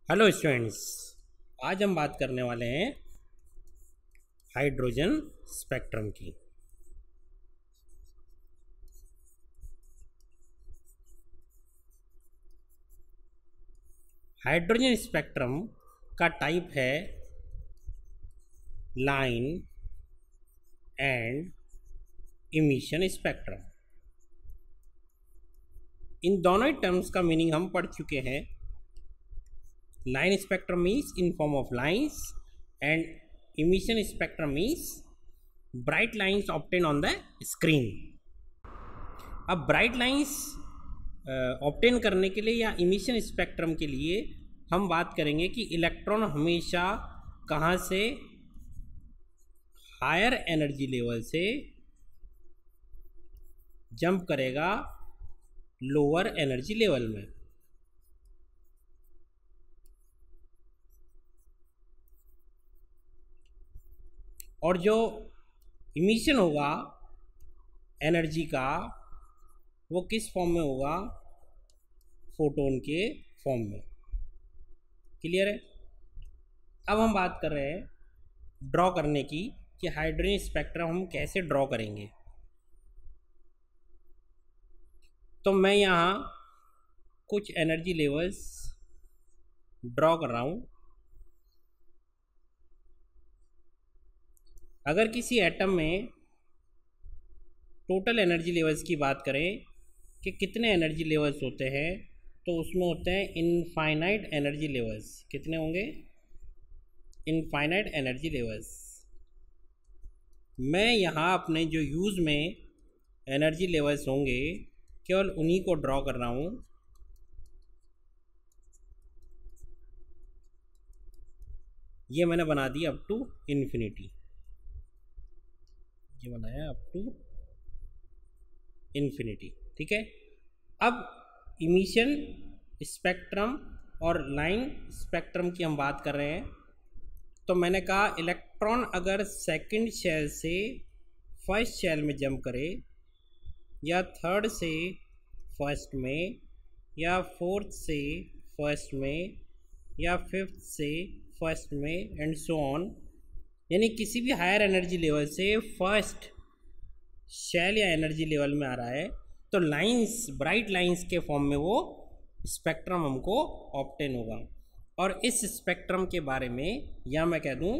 Hello students. आज हम बात करने वाले हैं हाइड्रोजन स्पेक्ट्रम की। हाइड्रोजन स्पेक्ट्रम का टाइप है लाइन एंड इमिशन स्पेक्ट्रम। इन दोनों टर्म्स का मीनिंग हम पढ़ चुके हैं। Line spectrum means in form of lines and emission spectrum means bright lines obtained on the screen। अब ब्राइट लाइंस ऑब्टेन करने के लिए या इमिशन स्पेक्ट्रम के लिए हम बात करेंगे कि इलेक्ट्रॉन हमेशा कहाँ से हायर एनर्जी लेवल से जंप करेगा लोअर एनर्जी लेवल में। और जो इमिशन होगा एनर्जी का वो किस फॉर्म में होगा? फोटोन के फॉर्म में। क्लियर है? अब हम बात कर रहे हैं ड्रॉ करने की कि हाइड्रोजन स्पेक्ट्रम हम कैसे ड्रॉ करेंगे। तो मैं यहाँ कुछ एनर्जी लेवल्स ड्रॉ कर रहा हूँ। अगर किसी एटम में टोटल एनर्जी लेवल्स की बात करें कि कितने एनर्जी लेवल्स होते हैं, तो उसमें होते हैं इनफाइनाइट एनर्जी लेवल्स। कितने होंगे? Infinite energy levels. मैं यहाँ अपने जो यूज़ में एनर्जी लेवल्स होंगे केवल उन्हीं को ड्रॉ कर रहा हूँ। ये मैंने बना दिया अप टू इन्फिनिटी। ये बनाया अप टू इन्फिनिटी। ठीक है। अब इमिशन स्पेक्ट्रम और लाइन स्पेक्ट्रम की हम बात कर रहे हैं। तो मैंने कहा इलेक्ट्रॉन अगर सेकंड शेल से फर्स्ट शेल में जंप करे या थर्ड से फर्स्ट में या फोर्थ से फर्स्ट में या फिफ्थ से फर्स्ट में एंड सो ऑन, यानी किसी भी हायर एनर्जी लेवल से फर्स्ट शेल या एनर्जी लेवल में आ रहा है, तो लाइंस, ब्राइट लाइंस के फॉर्म में वो स्पेक्ट्रम हमको ऑब्टेन होगा। और इस स्पेक्ट्रम के बारे में या मैं कह दूं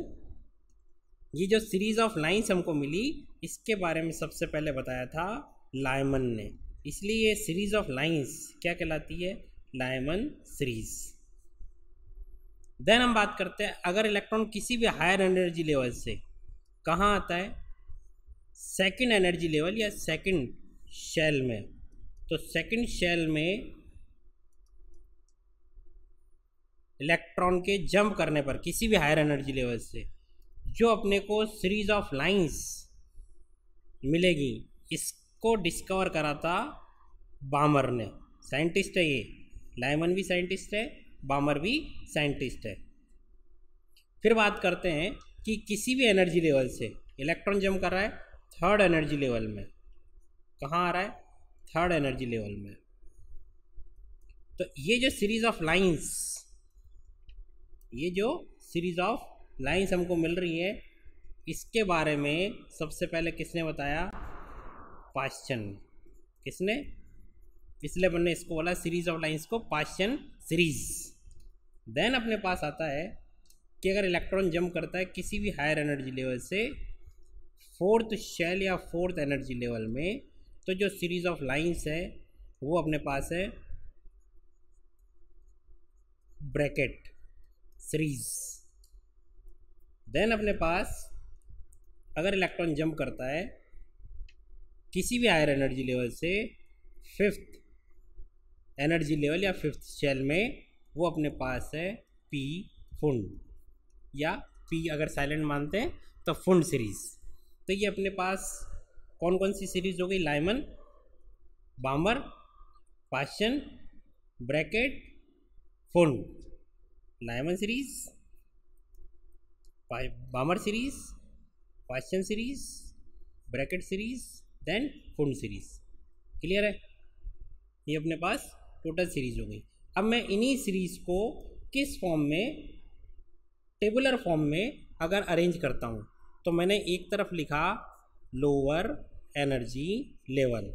ये जो सीरीज ऑफ लाइंस हमको मिली, इसके बारे में सबसे पहले बताया था लायमन ने। इसलिए ये सीरीज ऑफ लाइंस क्या कहलाती है? Lyman series. देन हम बात करते हैं अगर इलेक्ट्रॉन किसी भी हायर एनर्जी लेवल से कहाँ आता है? सेकंड एनर्जी लेवल या सेकंड शेल में। तो सेकंड शेल में इलेक्ट्रॉन के जंप करने पर किसी भी हायर एनर्जी लेवल से जो अपने को सीरीज ऑफ लाइंस मिलेगी, इसको डिस्कवर करा था बामर ने। साइंटिस्ट है ये, लायमन भी साइंटिस्ट है, बामर भी साइंटिस्ट है। फिर बात करते हैं कि किसी भी एनर्जी लेवल से इलेक्ट्रॉन जंप कर रहा है थर्ड एनर्जी लेवल में। कहाँ आ रहा है? थर्ड एनर्जी लेवल में। तो ये जो सीरीज ऑफ लाइंस, ये जो सीरीज ऑफ लाइंस हमको मिल रही है, इसके बारे में सबसे पहले किसने बताया? पाश्चन। किसने? इसलिए मैंने इसको बोला सीरीज ऑफ लाइंस को पाश्चन सीरीज। देन अपने पास आता है कि अगर इलेक्ट्रॉन जंप करता है किसी भी हायर एनर्जी लेवल से फोर्थ शेल या फोर्थ एनर्जी लेवल में, तो जो सीरीज ऑफ लाइंस है वो अपने पास है ब्रैकेट सीरीज। देन अपने पास अगर इलेक्ट्रॉन जंप करता है किसी भी हायर एनर्जी लेवल से फिफ्थ एनर्जी लेवल या फिफ्थ शेल में, वो अपने पास है पी फुंड, या पी अगर साइलेंट मानते हैं तो फुंड सीरीज। तो ये अपने पास कौन कौन सी सीरीज हो गई? Lyman, Balmer, Paschen, Brackett, Pfund. Lyman series, Balmer series, Paschen series, Brackett series, then Pfund series. Clear है? ये अपने पास टोटल सीरीज हो गई। अब मैं इन्हीं सीरीज को किस फॉर्म में, टेबुलर फॉर्म में अगर अरेंज करता हूँ। तो मैंने एक तरफ लिखा लोअर एनर्जी लेवल,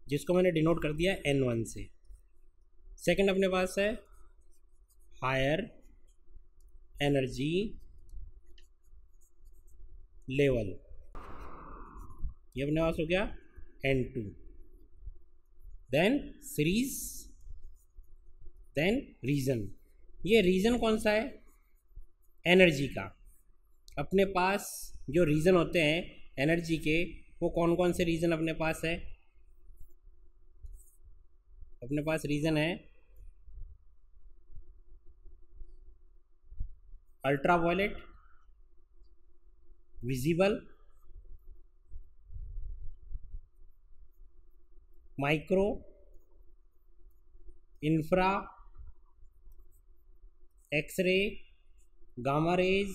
जिसको मैंने डिनोट कर दिया N1 से। सेकंड अपने पास है हायर एनर्जी लेवल, ये अपने पास हो गया N2। Then series, then region. ये रीजन कौन सा है? एनर्जी का। अपने पास जो रीजन होते हैं एनर्जी के, वो कौन कौन से रीजन अपने पास है? अपने पास रीजन है ultraviolet, visible, micro, infra, X ray, gamma rays.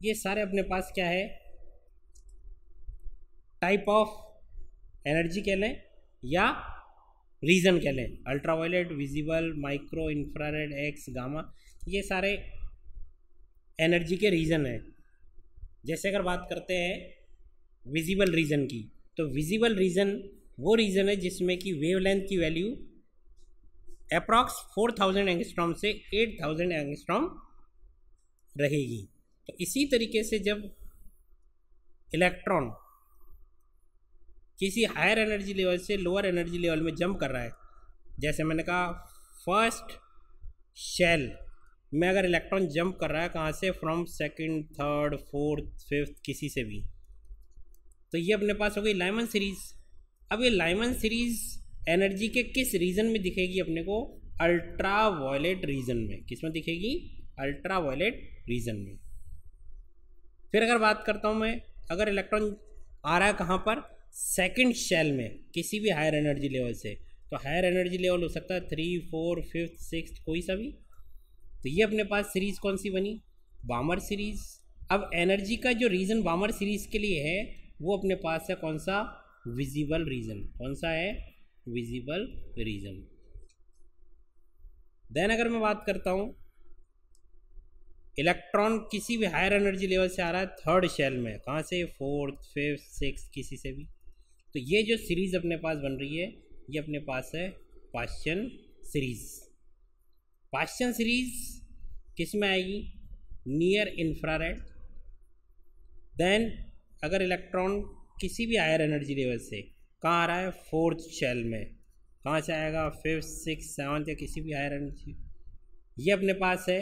ये सारे अपने पास क्या है? टाइप ऑफ एनर्जी कह लें या रीजन कह लें। Ultraviolet, visible, micro, infrared, x, gamma, ये सारे एनर्जी के रीजन है। जैसे अगर बात करते हैं विजिबल रीजन की, तो विजिबल रीजन वो रीजन है जिसमें कि वेवलेंथ की वैल्यू अप्रॉक्स 4000 एंगस्ट्रॉम से 8000 एंगस्ट्रॉम रहेगी। तो इसी तरीके से जब इलेक्ट्रॉन किसी हायर एनर्जी लेवल से लोअर एनर्जी लेवल में जंप कर रहा है, जैसे मैंने कहा फर्स्ट शेल में अगर इलेक्ट्रॉन जंप कर रहा है, कहाँ से? From second, third, fourth, fifth, किसी से भी, तो ये अपने पास हो गई लाइमन सीरीज। अब ये लाइमन सीरीज एनर्जी के किस रीजन में दिखेगी? अपने को अल्ट्रा वायलेट रीजन में। किस में दिखेगी? अल्ट्रा वायलेट रीजन में। फिर अगर बात करता हूँ मैं, अगर इलेक्ट्रॉन आ रहा है कहाँ पर? सेकंड शेल में, किसी भी हायर एनर्जी लेवल से। तो हायर एनर्जी लेवल हो सकता है 3, 4, 5, 6, कोई सा भी। तो ये अपने पास सीरीज कौन सी बनी? बामर सीरीज। अब एनर्जी का जो रीजन बामर सीरीज के लिए है वो अपने पास है कौन सा? Visible region. कौन सा है? Visible region. देन अगर मैं बात करता हूँ, इलेक्ट्रॉन किसी भी हायर एनर्जी लेवल से आ रहा है थर्ड शेल में, कहाँ से? फोर्थ, फिफ्थ, सिक्स, किसी से भी। तो ये जो सीरीज अपने पास बन रही है ये अपने पास है पाश्चियन सीरीज। पाश्चियन सीरीज किस में आएगी? Near infrared. देन अगर इलेक्ट्रॉन किसी भी हायर एनर्जी लेवल से कहाँ आ रहा है? फोर्थ शेल में, कहाँ से आएगा? फिफ्थ, सिक्स, सेवन्थ, या किसी भी हायर एनर्जी। ये अपने पास है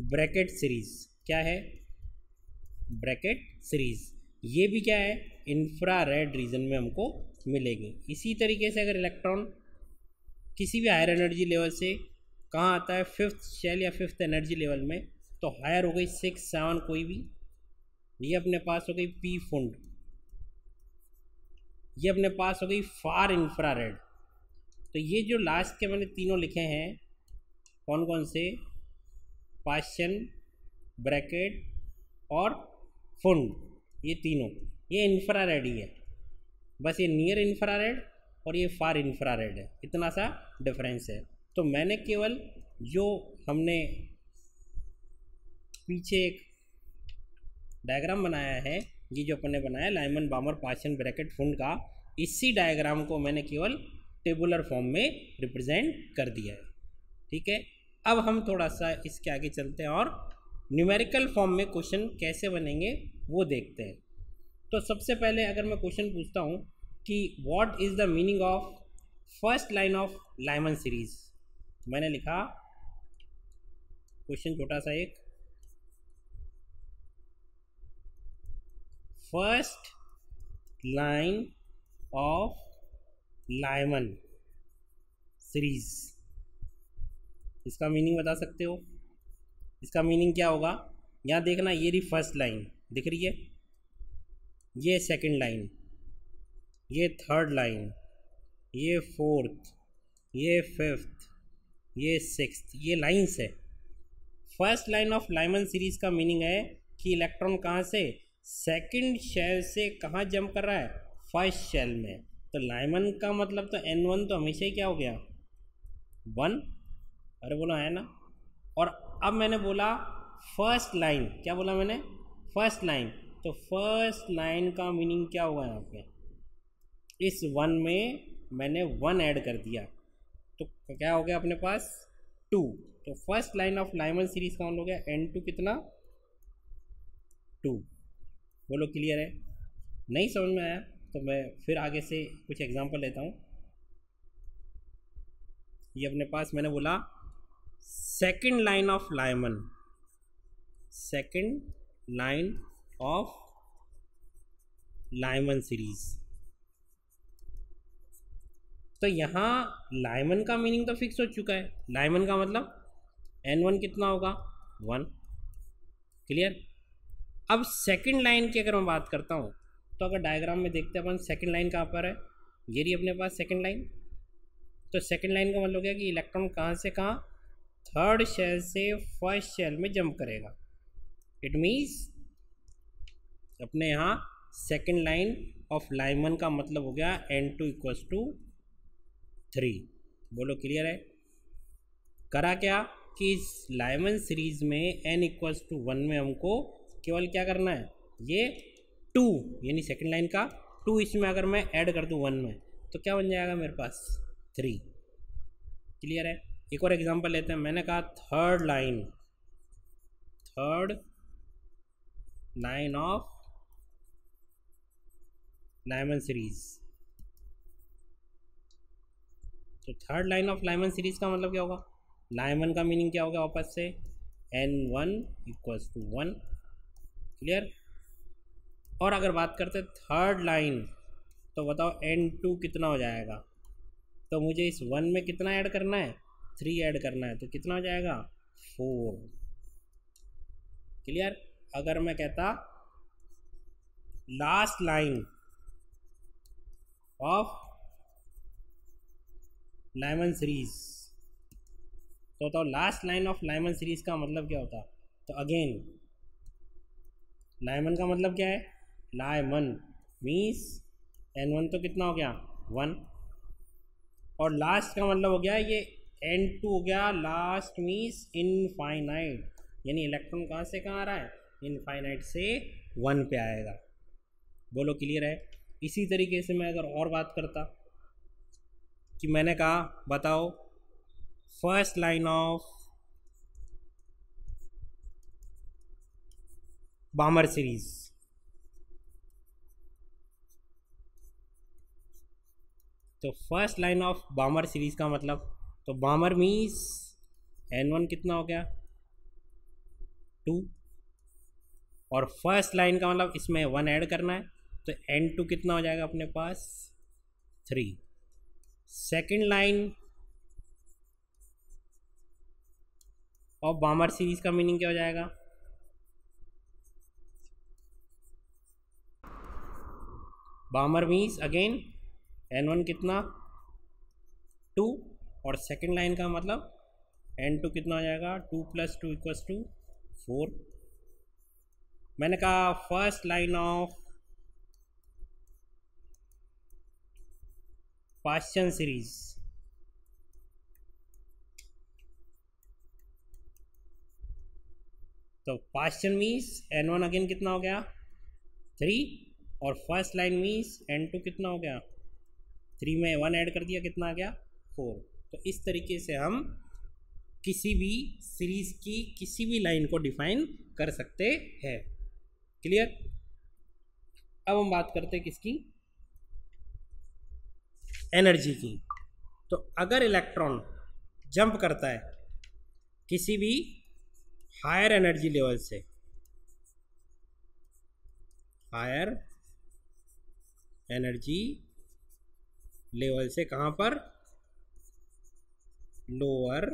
ब्रैकेट सीरीज। क्या है? Brackett series. ये भी क्या है? इंफ्रारेड रीजन में हमको मिलेगी। इसी तरीके से अगर इलेक्ट्रॉन किसी भी हायर एनर्जी लेवल से कहाँ आता है? फिफ्थ शेल या फिफ्थ एनर्जी लेवल में, तो हायर हो गई 6, 7 कोई भी। ये अपने पास हो गई पी फुंड। ये अपने पास हो गई फार इंफ्रारेड। तो ये जो लास्ट के मैंने तीनों लिखे हैं, कौन कौन से? पाश्चियन, ब्रैकेट और फुंड, ये तीनों, ये इंफ्रारेड ही है। बस ये नियर इंफ्रारेड और ये फार इंफ्रारेड है, इतना सा डिफरेंस है। तो मैंने केवल जो हमने पीछे एक डायग्राम बनाया है, ये जो अपन ने बनाया लाइमन, बामर, पाश्चियन, ब्रैकेट, फुंड का, इसी डायग्राम को मैंने केवल टेबुलर फॉर्म में रिप्रेजेंट कर दिया है। ठीक है, अब हम थोड़ा सा इसके आगे चलते हैं और न्यूमेरिकल फॉर्म में क्वेश्चन कैसे बनेंगे वो देखते हैं। तो सबसे पहले अगर मैं क्वेश्चन पूछता हूँ कि what is the meaning of first line of Lyman series, मैंने लिखा क्वेश्चन छोटा सा एक, first line of Lyman series, इसका मीनिंग बता सकते हो? इसका मीनिंग क्या होगा? यहाँ देखना, ये रही फर्स्ट लाइन दिख रही है, ये सेकंड लाइन, ये थर्ड लाइन, ये फोर्थ, ये फिफ्थ, ये सिक्स्थ, ये लाइंस है। First line of Lyman series का मीनिंग है कि इलेक्ट्रॉन कहाँ से? सेकंड शेल से कहाँ जंप कर रहा है? फर्स्ट शेल में। तो लाइमन का मतलब तो N1 तो हमेशा ही क्या हो गया 1, अरे बोला है ना। और अब मैंने बोला फर्स्ट लाइन, क्या बोला मैंने, फर्स्ट लाइन, तो फर्स्ट लाइन का मीनिंग क्या हुआ यहाँ पे, इस 1 में मैंने 1 ऐड कर दिया तो क्या हो गया अपने पास 2। तो first line of Lyman series का मतलब हो गया N2 कितना 2। बोलो क्लियर है? नहीं समझ में आया तो मैं फिर आगे से कुछ एग्जांपल लेता हूँ। ये अपने पास मैंने बोला second line of Lyman, second line of Lyman series. तो यहाँ लाइमन का मीनिंग तो फिक्स हो चुका है, लाइमन का मतलब N1 कितना होगा 1, क्लियर। अब सेकंड लाइन की अगर मैं बात करता हूँ तो अगर डायग्राम में देखते हैं अपन सेकंड लाइन कहाँ पर है, ये रही अपने पास सेकंड लाइन। तो सेकंड लाइन का मतलब हो गया कि इलेक्ट्रॉन कहाँ से कहाँ, थर्ड शेल से फर्स्ट शेल में जंप करेगा। इट मीन्स अपने यहाँ सेकंड लाइन ऑफ लाइमन का मतलब हो गया N2 = 3। बोलो क्लियर है? करा क्या कि इस लाइमन सीरीज में n = 1 में हमको केवल क्या करना है, ये 2 यानी सेकंड लाइन का 2 इसमें अगर मैं ऐड कर दूँ 1 में तो क्या बन जाएगा मेरे पास 3। क्लियर है? एक और एग्जांपल लेते हैं। मैंने कहा third line of Lyman series. तो third line of Lyman series का मतलब क्या होगा, लाइमन का मीनिंग क्या होगा वापस से N1 = 1, क्लियर। और अगर बात करते थर्ड लाइन तो बताओ N2 कितना हो जाएगा, तो मुझे इस 1 में कितना ऐड करना है 3 ऐड करना है, तो कितना हो जाएगा 4, क्लियर। अगर मैं कहता last line of Lyman series तो last line of Lyman series का मतलब क्या होता, तो अगेन लाइमन का मतलब क्या है, लाइमन मीन्स N1 तो कितना हो गया 1, और लास्ट का मतलब हो गया ये N2 हो गया, लास्ट मीन्स इनफाइनाइट, यानी इलेक्ट्रॉन कहाँ से कहाँ आ रहा है, इनफाइनाइट से 1 पे आएगा। बोलो क्लियर है? इसी तरीके से मैं अगर और बात करता कि मैंने कहा बताओ first line of Balmer series, तो first line of Balmer series का मतलब, तो बामर मीन्स N1 कितना हो गया 2, और फर्स्ट लाइन का मतलब इसमें 1 ऐड करना है तो N2 कितना हो जाएगा अपने पास 3। Second line of Balmer series का मीनिंग क्या हो जाएगा, बामर मीन्स अगेन N1 कितना 2, और सेकेंड लाइन का मतलब N2 कितना हो जाएगा 2 + 2 = 4। मैंने कहा फर्स्ट लाइन ऑफ पाश्चन सीरीज, तो पाश्चन मीन्स N1 अगेन कितना हो गया 3, और फर्स्ट लाइन मीन्स N2 कितना हो गया 3 में 1 ऐड कर दिया कितना आ गया 4। तो इस तरीके से हम किसी भी सीरीज की किसी भी लाइन को डिफाइन कर सकते हैं, क्लियर। अब हम बात करते हैं किसकी, एनर्जी की। तो अगर इलेक्ट्रॉन जंप करता है किसी भी हायर एनर्जी लेवल से, हायर एनर्जी लेवल से कहाँ पर, लोअर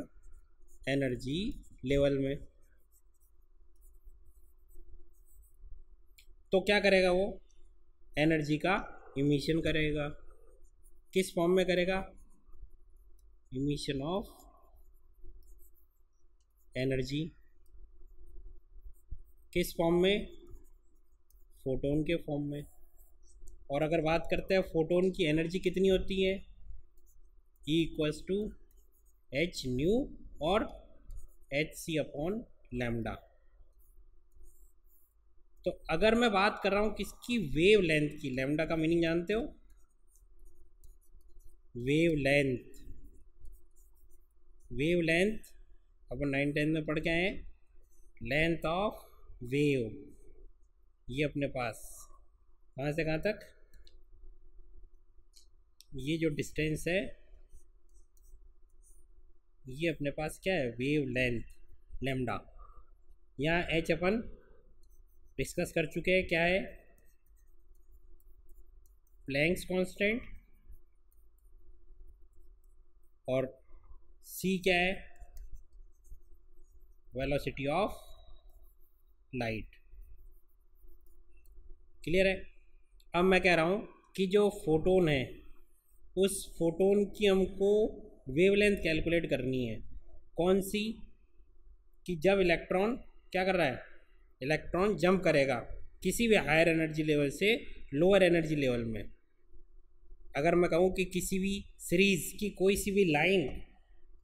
एनर्जी लेवल में, तो क्या करेगा वो, एनर्जी का इमिशन करेगा। किस फॉर्म में करेगा, इमिशन ऑफ एनर्जी। किस फॉर्म में, फोटोन के फॉर्म में। और अगर बात करते हैं फोटोन की एनर्जी कितनी होती है, E equals to H nu और एच सी अपॉन लैम्डा। तो अगर मैं बात कर रहा हूँ किसकी, वेव लेंथ की, लैम्डा का मीनिंग जानते हो, वेव लेंथ। वेव लेंथ अपन 9-10 में पढ़ के आए, लेंथ ऑफ वेव। ये अपने पास कहाँ से कहाँ तक, ये जो डिस्टेंस है ये अपने पास क्या है, वेव लेंथ लैम्डा। यहाँ एच अपन डिस्कस कर चुके हैं, क्या है, प्लैंक्स कांस्टेंट, और सी क्या है, वेलोसिटी ऑफ लाइट। क्लियर है। अब मैं कह रहा हूँ कि जो फोटोन है उस फोटोन की हमको वेवलेंथ कैलकुलेट करनी है। कौन सी, कि जब इलेक्ट्रॉन क्या कर रहा है, इलेक्ट्रॉन जंप करेगा किसी भी हायर एनर्जी लेवल से लोअर एनर्जी लेवल में। अगर मैं कहूँ कि किसी भी सीरीज़ की कोई सी भी लाइन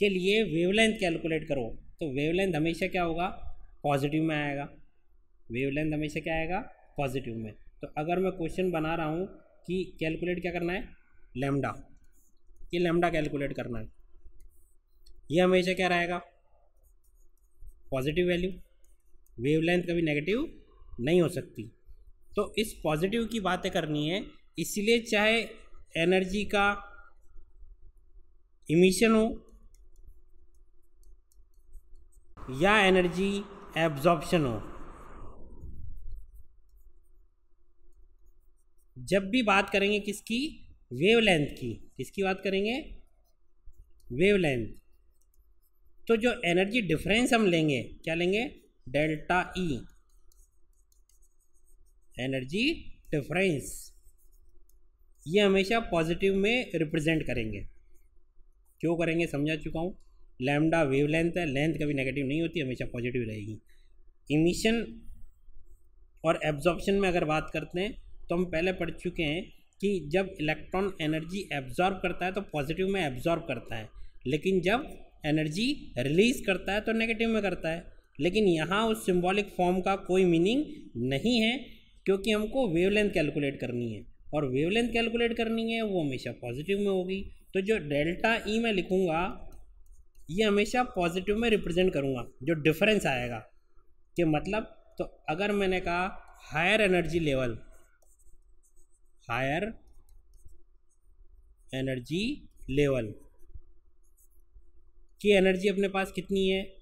के लिए वेवलेंथ कैलकुलेट करो, तो वेवलेंथ हमेशा क्या होगा, पॉजिटिव में आएगा। वेवलेंथ हमेशा क्या आएगा, पॉजिटिव में। तो अगर मैं क्वेश्चन बना रहा हूँ कि कैलकुलेट क्या करना है, लैम्डा, ये लैम्डा कैलकुलेट करना है, ये हमेशा क्या रहेगा, पॉजिटिव वैल्यू। वेवलेंथ कभी नेगेटिव नहीं हो सकती। तो इस पॉजिटिव की बातें करनी है, इसलिए चाहे एनर्जी का इमिशन हो या एनर्जी एब्जॉर्प्शन हो, जब भी बात करेंगे किसकी, वेवलेंथ की, किसकी बात करेंगे, वेवलेंथ, तो जो एनर्जी डिफरेंस हम लेंगे क्या लेंगे, डेल्टा ई, एनर्जी डिफरेंस, ये हमेशा पॉजिटिव में रिप्रेजेंट करेंगे। क्यों करेंगे समझा चुका हूँ। लैम्डा वेवलेंथ है, लेंथ कभी नेगेटिव नहीं होती, हमेशा पॉजिटिव रहेगी। इमिशन और एब्जॉर्प्शन में अगर बात करते हैं तो हम पहले पढ़ चुके हैं कि जब इलेक्ट्रॉन एनर्जी एब्जॉर्ब करता है तो पॉजिटिव में एब्जॉर्ब करता है, लेकिन जब एनर्जी रिलीज करता है तो नेगेटिव में करता है। लेकिन यहाँ उस सिंबॉलिक फॉर्म का कोई मीनिंग नहीं है, क्योंकि हमको वेवलेंथ कैलकुलेट करनी है, और वेवलेंथ कैलकुलेट करनी है वो हमेशा पॉजिटिव में होगी। तो जो डेल्टा ई मैं लिखूँगा ये हमेशा पॉजिटिव में रिप्रेजेंट करूँगा, जो डिफरेंस आएगा कि मतलब, तो अगर मैंने कहा higher energy level, higher energy level की एनर्जी अपने पास कितनी है,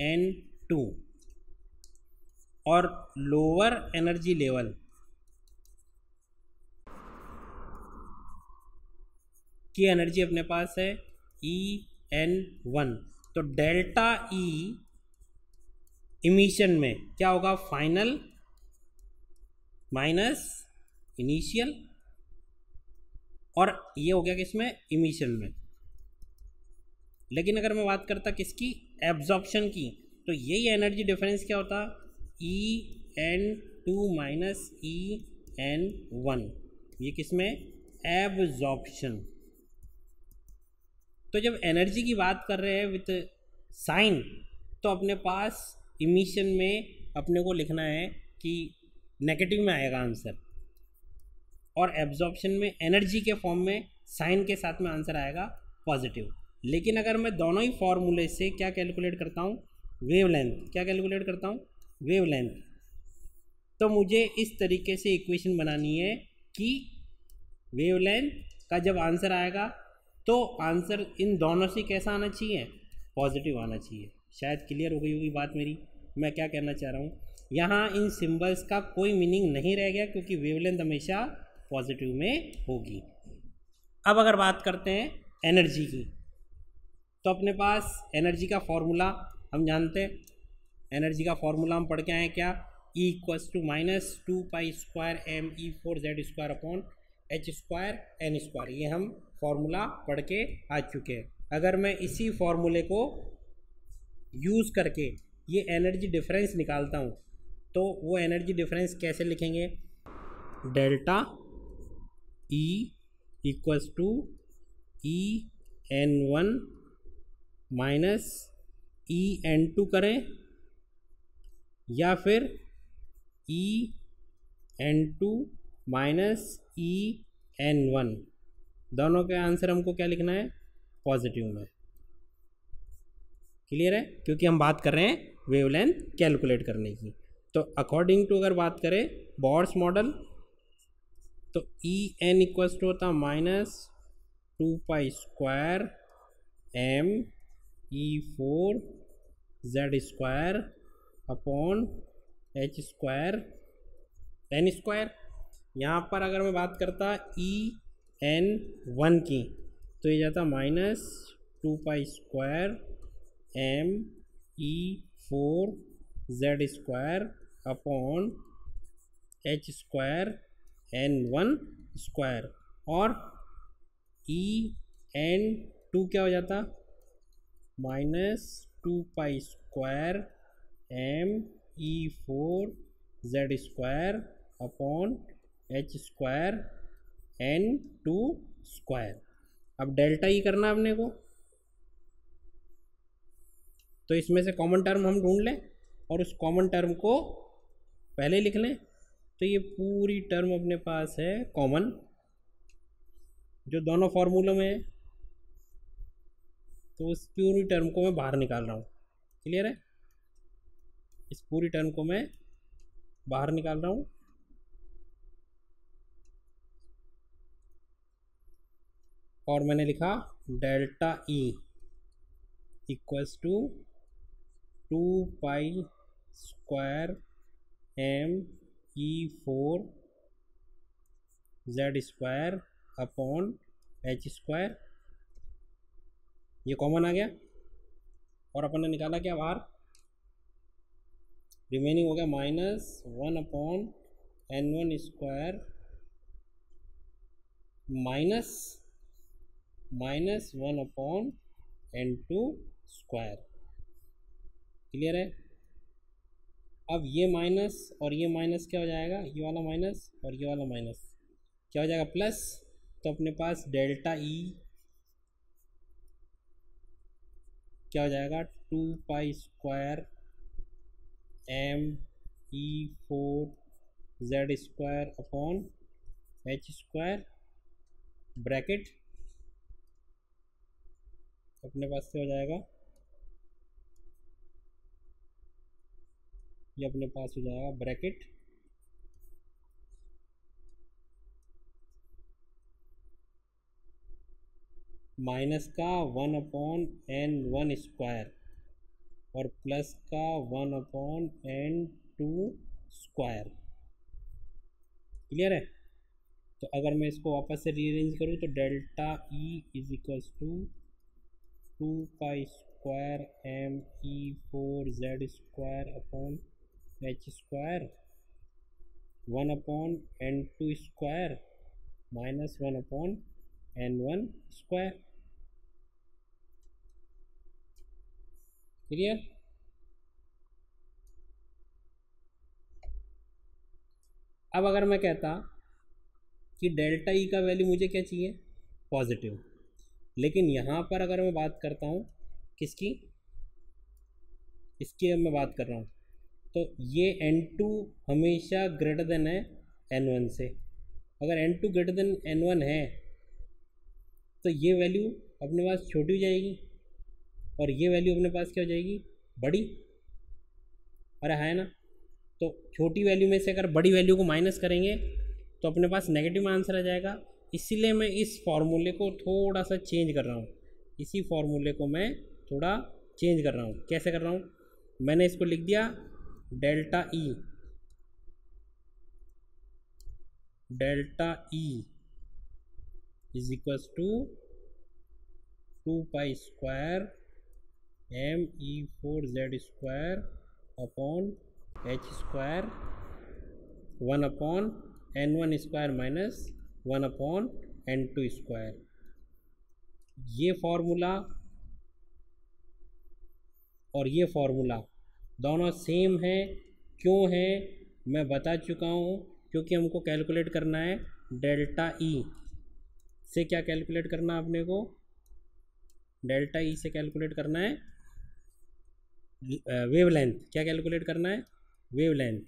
En2, और लोअर एनर्जी लेवल की एनर्जी अपने पास है En1। तो डेल्टा ई इमिशन में क्या होगा, फाइनल माइनस इनिशियल, और ये हो गया किसमें, इमिशन में। लेकिन अगर मैं बात करता किसकी, एब्जॉर्प्शन की, तो यही एनर्जी डिफरेंस क्या होता, En2 माइनस En1, ये किसमें, एब्जॉर्प्शन। तो जब एनर्जी की बात कर रहे हैं विथ साइन, तो अपने पास इमिशन में अपने को लिखना है कि नेगेटिव में आएगा आंसर, और एब्जॉर्प्शन में एनर्जी के फॉर्म में साइन के साथ में आंसर आएगा पॉजिटिव। लेकिन अगर मैं दोनों ही फॉर्मूले से क्या कैलकुलेट करता हूँ, वेवलेंथ, क्या कैलकुलेट करता हूँ, वेवलेंथ, तो मुझे इस तरीके से इक्वेशन बनानी है कि वेवलेंथ का जब आंसर आएगा तो आंसर इन दोनों से कैसा आना चाहिए, पॉजिटिव आना चाहिए। शायद क्लियर हो गई होगी बात मेरी, मैं क्या कहना चाह रहा हूँ। यहाँ इन सिंबल्स का कोई मीनिंग नहीं रह गया, क्योंकि वेवलेंथ हमेशा पॉजिटिव में होगी। अब अगर बात करते हैं एनर्जी की, तो अपने पास एनर्जी का फॉर्मूला हम जानते हैं। एनर्जी का फॉर्मूला हम पढ़ के आए क्या, E इक्वल्स टू -2π² m/(E4z²/h²n²। ये हम फॉर्मूला पढ़ के आ चुके हैं। अगर मैं इसी फॉर्मूले को यूज़ करके ये एनर्जी डिफरेंस निकालता हूँ, तो वो एनर्जी डिफरेंस कैसे लिखेंगे, delta E equals to E N one minus E N two करें, या फिर E N two minus E N one. दोनों के आंसर हमको क्या लिखना है? पॉजिटिव में। क्लियर है? क्योंकि हम बात कर रहे हैं वेवलेंथ कैलकुलेट करने की। तो अकॉर्डिंग टू अगर बात करें बॉर्ड्स मॉडल, तो ई एन इक्वल्स टू होता minus 2 pi square M E 4 Z square upon H square N square. यहाँ पर अगर मैं बात करता ई एन वन की, तो ये जाता minus 2 pi square M E 4 Z square upon H square N one square, और ई एन टू क्या हो जाता? Minus 2 pi square M E 4 Z square upon H square N two square. अब delta E करना अपने को, तो इसमें से कॉमन टर्म हम ढूंढ लें और उस कॉमन टर्म को पहले लिख लें। तो ये पूरी टर्म अपने पास है कॉमन, जो दोनों फॉर्मूलों में है। तो उस पूरी टर्म को मैं बाहर निकाल रहा हूँ। क्लियर है? इस पूरी टर्म को मैं बाहर निकाल रहा हूँ। और मैंने लिखा delta E equals to 2 pi square M E 4 Z square upon H square. ये कॉमन आ गया और अपन ने निकाला क्या बाहर? रिमेनिंग हो गया minus 1 upon N one square minus 1 upon N two square. Clear है? अब ये माइनस और ये माइनस क्या हो जाएगा? ये वाला माइनस और ये वाला माइनस क्या हो जाएगा? प्लस। तो अपने पास डेल्टा ई क्या हो जाएगा? 2 pi square M E 4 Z square upon H square bracket अपने पास से हो जाएगा, ये अपने पास हो जाएगा ब्रैकेट माइनस का 1 अपॉन एन वन स्क्वायर और प्लस का 1 upon N two square. Clear है? तो अगर मैं इसको वापस से रीअरेंज करूँ तो delta E is equals to 2 pi square M E 4 Z square upon H square 1 upon N two square minus 1 upon N one square. Clear? अब अगर मैं कहता कि डेल्टा ई का वैल्यू मुझे क्या चाहिए? पॉजिटिव। लेकिन यहाँ पर अगर मैं बात करता हूँ किसकी? इसकी अब मैं बात कर रहा हूँ, तो ये n2 हमेशा ग्रेटर देन है n1 से। अगर n2 ग्रेटर देन n1 है तो ये वैल्यू अपने पास छोटी हो जाएगी और ये वैल्यू अपने पास क्या हो जाएगी? बड़ी। अरे है ना? तो छोटी वैल्यू में से अगर बड़ी वैल्यू को माइनस करेंगे तो अपने पास नेगेटिव आंसर आ जाएगा। इसीलिए मैं इस फॉर्मूले को थोड़ा सा चेंज कर रहा हूँ। इसी फॉर्मूले को मैं थोड़ा चेंज कर रहा हूँ। कैसे कर रहा हूँ? मैंने इसको लिख दिया delta E is equals to 2 pi square M E 4 Z square upon H square 1 upon N one square minus 1 upon N two square. ये फॉर्मूला और ये फॉर्मूला दोनों सेम है। क्यों है मैं बता चुका हूँ। क्योंकि हमको कैलकुलेट करना है डेल्टा ई से। क्या कैलकुलेट करना है अपने को? डेल्टा ई से कैलकुलेट करना है वेवलेंथ। क्या कैलकुलेट करना है? वेवलेंथ,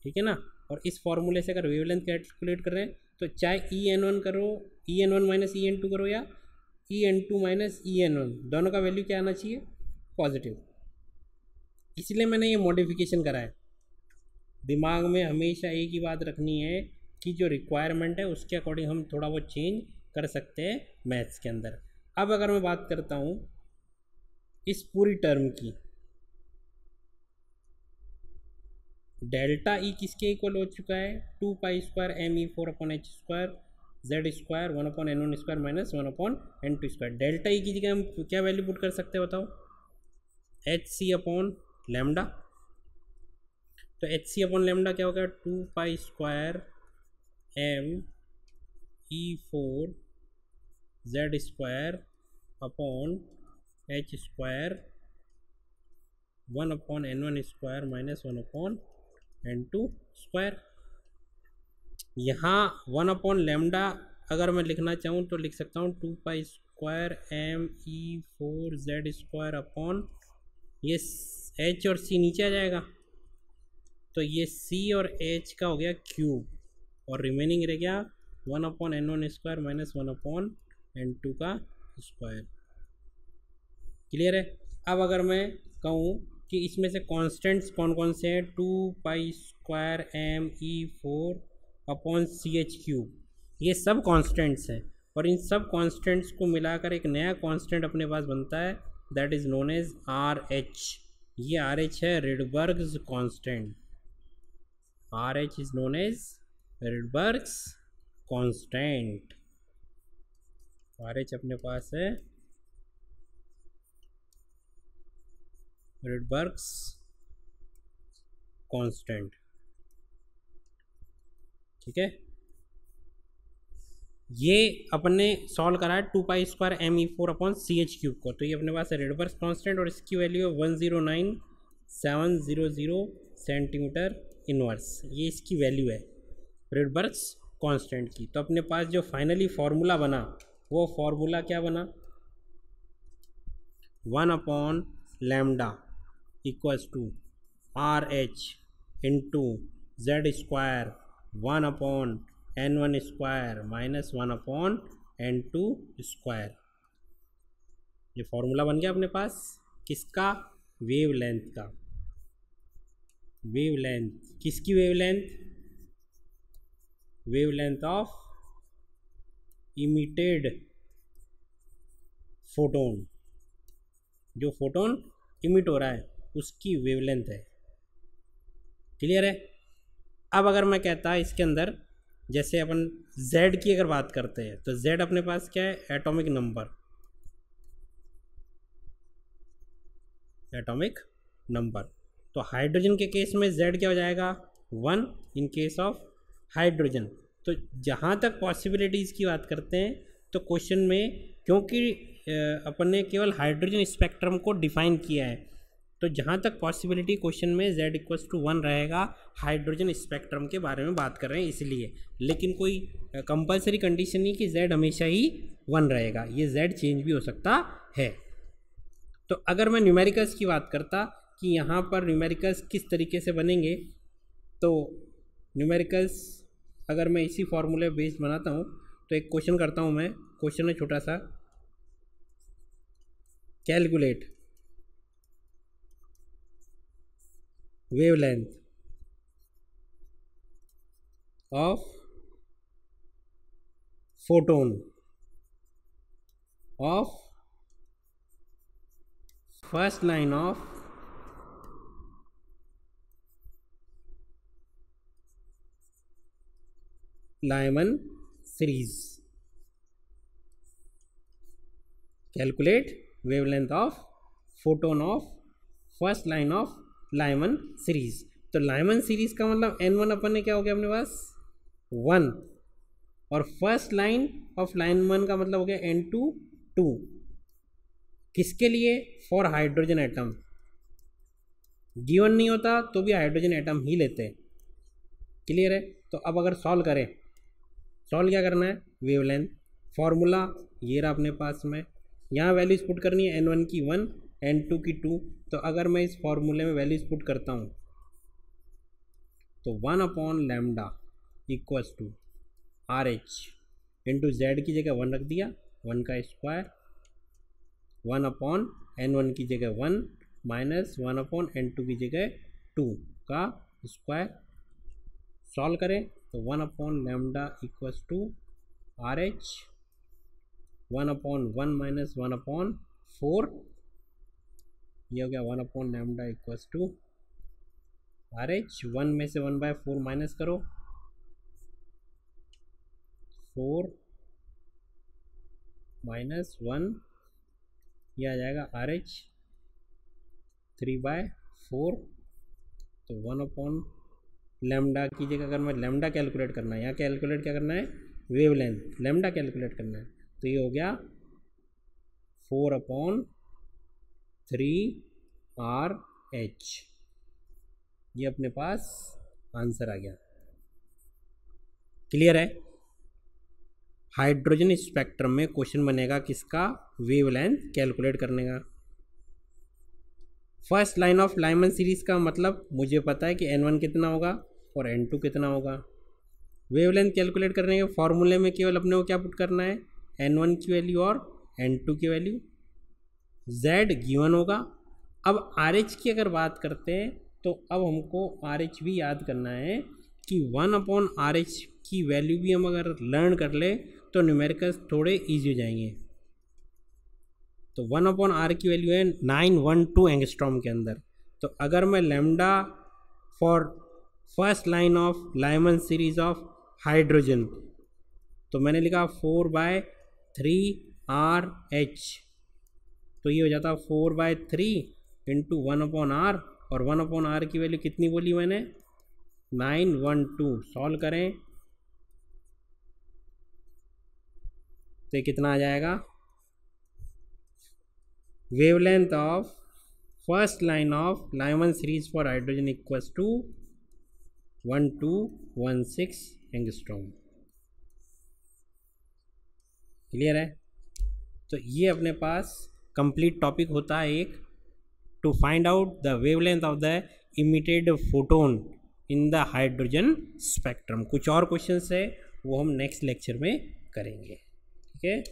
ठीक है ना। और इस फॉर्मूले से अगर वेवलेंथ कैलकुलेट कर रहे हैं तो चाहे ई एन वन करो, E N one minus E N two करो, या E N two minus E N one, दोनों का वैल्यू क्या आना चाहिए? पॉजिटिव। इसलिए मैंने ये मॉडिफिकेशन करा है। दिमाग में हमेशा एक ही बात रखनी है कि जो रिक्वायरमेंट है उसके अकॉर्डिंग हम थोड़ा बहुत चेंज कर सकते हैं मैथ्स के अंदर। अब अगर मैं बात करता हूँ इस पूरी टर्म की, डेल्टा ई किसके इक्वल हो चुका है? 2 pi square M E 4 upon H square Z square 1 upon N one square minus 1 upon N two square. Delta E की जगह हम क्या वैल्यू पुट कर सकते हैं बताओ? H C upon lambda. तो एच सी अपॉन लेमडा क्या होगा? 2 pi square M E 4 Z square upon H square 1 upon N one square minus 1 upon N two square. यहाँ 1 अपॉन लेमडा अगर मैं लिखना चाहूँ तो लिख सकता हूँ 2 pi square M E 4 Z square upon, ये एच और सी नीचे आ जाएगा तो ये सी और एच का हो गया क्यूब, और रिमेनिंग रह गया 1 upon N one square minus 1 upon N two का स्क्वायर। क्लियर है? अब अगर मैं कहूँ कि इसमें से कांस्टेंट्स कौन कौन से हैं? 2 pi square M E 4 upon C H cube, ये सब कांस्टेंट्स हैं। और इन सब कांस्टेंट्स को मिलाकर एक नया कांस्टेंट अपने पास बनता है, that is known as R H. ये आर एच है Rydberg's constant. R H is known as Rydberg's constant. R H अपने पास है रिडबर्ग्स कांस्टेंट, ठीक है। ये अपने सॉल्व करा है 2 pi square M E 4 upon C H cube को, तो ये अपने पास है रिडबर्ग्स कांस्टेंट और इसकी वैल्यू है 109,700 सेंटीमीटर इनवर्स। ये इसकी वैल्यू है रिडबर्ग्स कांस्टेंट की। तो अपने पास जो फाइनली फॉर्मूला बना वो फॉर्मूला क्या बना? 1 upon lambda equals to R H into Z square 1 upon N one square minus 1 upon N two square. ये फॉर्मूला बन गया अपने पास किसका? वेवलेंथ का। वेवलेंथ किसकी? Wavelength, wavelength of emitted photon, जो फोटोन इमिट हो रहा है उसकी वेवलेंथ है। क्लियर है? अब अगर मैं कहता इसके अंदर, जैसे अपन z की अगर बात करते हैं तो z अपने पास क्या है? Atomic number. एटॉमिक नंबर, तो हाइड्रोजन के केस में z क्या हो जाएगा? 1 इन केस ऑफ हाइड्रोजन। तो जहाँ तक पॉसिबिलिटीज़ की बात करते हैं तो क्वेश्चन में, क्योंकि अपन ने केवल हाइड्रोजन स्पेक्ट्रम को डिफाइन किया है, तो जहाँ तक पॉसिबिलिटी क्वेश्चन में z इक्वल्स टू 1 रहेगा। हाइड्रोजन स्पेक्ट्रम के बारे में बात कर रहे हैं इसलिए, लेकिन कोई कंपलसरी कंडीशन नहीं कि z हमेशा ही 1 रहेगा, ये z चेंज भी हो सकता है। तो अगर मैं न्यूमेरिकल्स की बात करता कि यहाँ पर न्यूमेरिकल्स किस तरीके से बनेंगे, तो न्यूमेरिकल्स अगर मैं इसी फॉर्मूले बेस्ड बनाता हूँ तो एक क्वेश्चन करता हूँ मैं। क्वेश्चन है छोटा सा, calculate wavelength of photon of first line of Lyman series. Calculate wavelength of photon of first line of Lyman series. तो लाइमन सीरीज का मतलब n1 अपन ने क्या हो गया अपने पास? 1, और फर्स्ट लाइन ऑफ लाइमन का मतलब हो गया n2 2। किसके लिए? For hydrogen atom. गिवन नहीं होता तो भी हाइड्रोजन एटम ही लेते हैं। क्लियर है। तो अब अगर सॉल्व करें, सॉल्व क्या करना है, वेवलेंथ फार्मूला ये रहा अपने पास में, यहाँ वैल्यूज पुट करनी है n1 की 1 n2 की 2। तो अगर मैं इस फॉर्मूले में वैल्यूज पुट करता हूँ तो 1/λ equals to RH into Z की जगह 1 रख दिया, 1 का स्क्वायर, 1/n1 की जगह 1 माइनस 1/n2 की जगह 2 का स्क्वायर। सॉल्व करें तो 1/λ इक्वल्स टू RH 1/1 माइनस 1/4, ये हो गया 1/λ इक्वल्स टू RH। 1 में से 1/4 माइनस करो, 4 माइनस 1, यह आ जाएगा RH 3/4। तो 1/λ की जगह अगर मैं लैम्डा कैलकुलेट करना है, यहाँ कैलकुलेट क्या करना है, वेवलेंथ, लैम्डा कैलकुलेट करना है, तो ये हो गया 4/3RH। ये अपने पास आंसर आ गया। क्लियर है। हाइड्रोजन स्पेक्ट्रम में क्वेश्चन बनेगा किसका, वेवलेंथ कैलकुलेट करने का। First line of Lyman series का मतलब मुझे पता है कि n1 कितना होगा और n2 कितना होगा। वेवलेंथ कैलकुलेट करने के फॉर्मूले में केवल अपने को क्या पुट करना है, n1 की वैल्यू और n2 की वैल्यू, z गिवन होगा। अब RH की अगर बात करते हैं तो अब हमको RH भी याद करना है कि 1/RH की वैल्यू भी हम अगर लर्न कर ले तो न्यूमेरिकल्स थोड़े ईजी हो जाएंगे। तो 1/R की वैल्यू है 912 एंगस्ट्रॉम के अंदर। तो अगर मैं lambda for first line of Lyman series of hydrogen, तो मैंने लिखा 4/3RH, तो ये हो जाता 4/3 इंटू 1/R, और 1/R की वैल्यू कितनी बोली मैंने, 912। सॉल्व करें तो कितना आ जाएगा, wavelength of first line of Lyman series for hydrogen equals to 1216 angstrom. Clear है। तो ये अपने पास कंप्लीट टॉपिक होता है एक, to find out the wavelength of the emitted photon in the hydrogen spectrum. कुछ और क्वेश्चंस है वो हम नेक्स्ट लेक्चर में करेंगे। ठीक है।